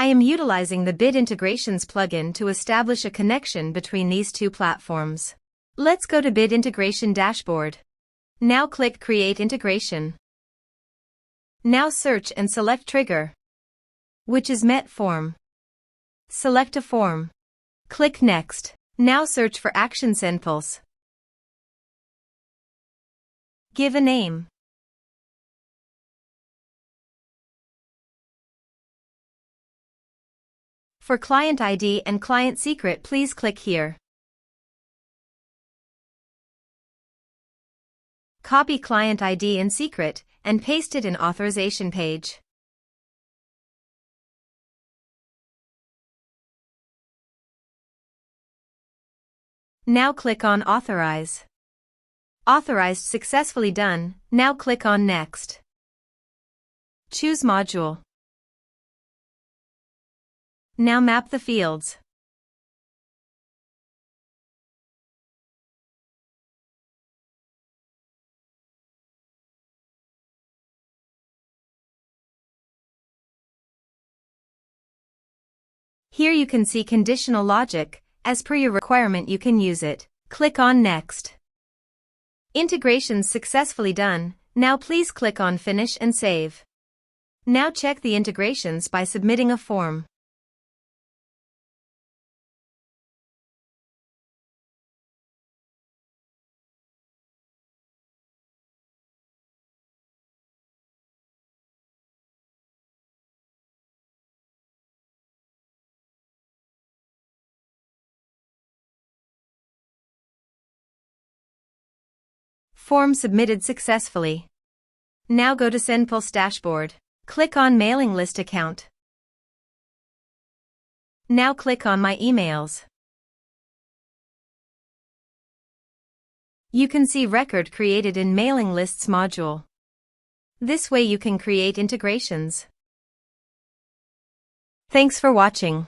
I am utilizing the Bid Integrations plugin to establish a connection between these two platforms. Let's go to Bid Integration Dashboard. Now click Create Integration. Now search and select Trigger, which is MetForm. Select a form. Click Next. Now search for Action SendPulse. Give a name. For client ID and client secret, please click here. Copy client ID and secret and paste it in authorization page. Now click on Authorize. Authorized successfully done. Now click on Next. Choose Module. Now map the fields. Here you can see conditional logic. As per your requirement, you can use it. Click on Next. Integrations successfully done. Now please click on Finish and Save. Now check the integrations by submitting a form. Form submitted successfully. Now go to SendPulse dashboard. Click on Mailing List Account. Now click on My Emails. You can see record created in Mailing Lists module. This way you can create integrations. Thanks for watching.